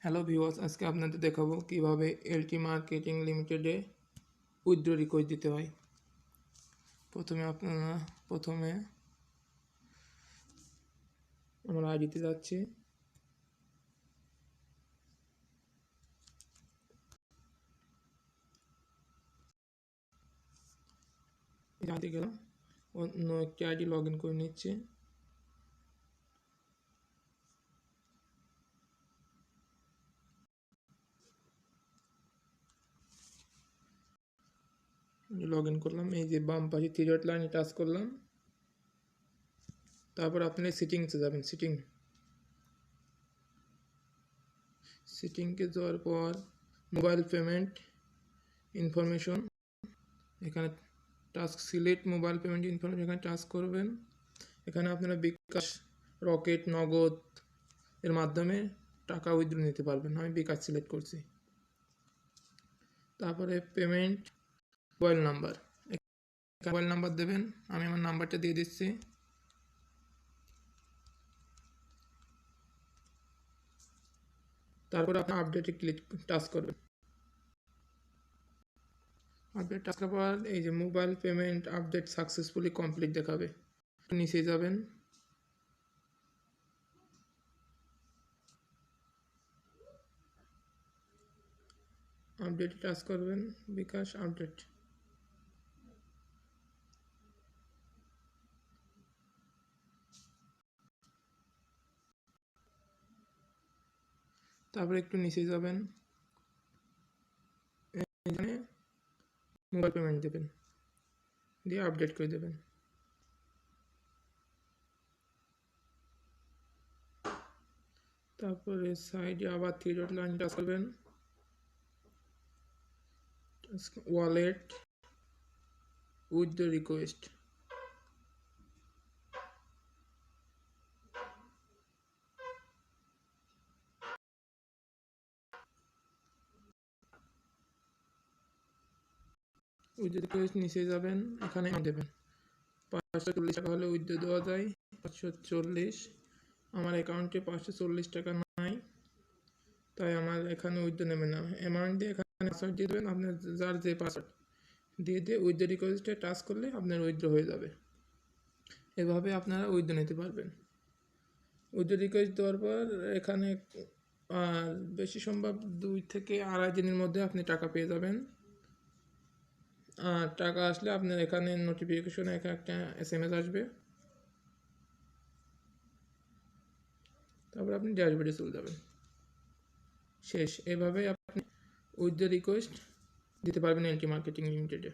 Hello viewers, আজকে আপনাদের দেখাবো কিভাবে এলটি মার্কেটিং লিমিটেডে উইথড্র রিকোয়েস্ট দিতে হয়। প্রথমে আমার আইডিতে যাচ্ছি। জানতে গেলাম, অন্য একটি আইডি লগ ইন করে নিচ্ছি। লগ ইন করলাম, এই যে বাম পাশে থ্রি ডট লাইনে টাচ করলাম। তারপর আপনি সেটিংসে যাবেন। সেটিংকে যাওয়ার পর মোবাইল পেমেন্ট ইনফরমেশন, এখানে task select mobile payment information, এখানে টাচ করবেন। এখানে আপনারা বিকাশ, রকেট, নগদ এর মাধ্যমে টাকা উইথড্র নিতে পারবেন। আমি বিকাশ সিলেক্ট করছি। তারপরে পেমেন্ট মোবাইল নাম্বার দেবেন। আমি আমার নাম্বারটা দিয়ে দিচ্ছি। তারপরে আপনি আপডেটে টাচ করবেন। আপডেট টাচ করার পর এই যে mobile payment update successfully complete দেখাবে। নিচে যাবেন, আপডেটে টাচ করবেন, বিকাশ আপডেট। তারপরে একটু নিচে যাবেন, এখানে মোবাইল পেমেন্ট দেবেন, দিয়ে আপডেট করে দেবেন। তারপরে সাইডে আবার থ্রি ডট লাইন টাচ করবেন, wallet with the request. Withdraw request নিচে যাবেন, এখানে দেবেন 540 টাকা হলে উইথড্র দেওয়া যায়। 540, আমার অ্যাকাউন্টে 540 টাকা নাই, তাই আমার এখানে উইথড্র নেবে না। অ্যামাউন্ট দিয়ে এখানে পাসওয়ার্ড দিয়ে দেবেন, আপনার যার যে পাসওয়ার্ড দিয়ে উইথড্র রিকোয়েস্টে টাচ করলে আপনার উইথড্র হয়ে যাবে। এভাবে আপনারা উইথড্র নিতে পারবেন। উইথড্র রিকোয়েস্ট দেওয়ার পর এখানে বেশি সম্ভব 2 থেকে আড়াই দিনের মধ্যে আপনি টাকা পেয়ে যাবেন। আর টাকা আসলে আপনার এখানে নোটিফিকেশনে একটা SMS আসবে। তারপর আপনি ড্যাশবোর্ডে চলে যাবেন। শেষ। এভাবে আপনি উইথড্র রিকোয়েস্ট দিতে পারবেন এলটি মার্কেটিং লিমিটেডে।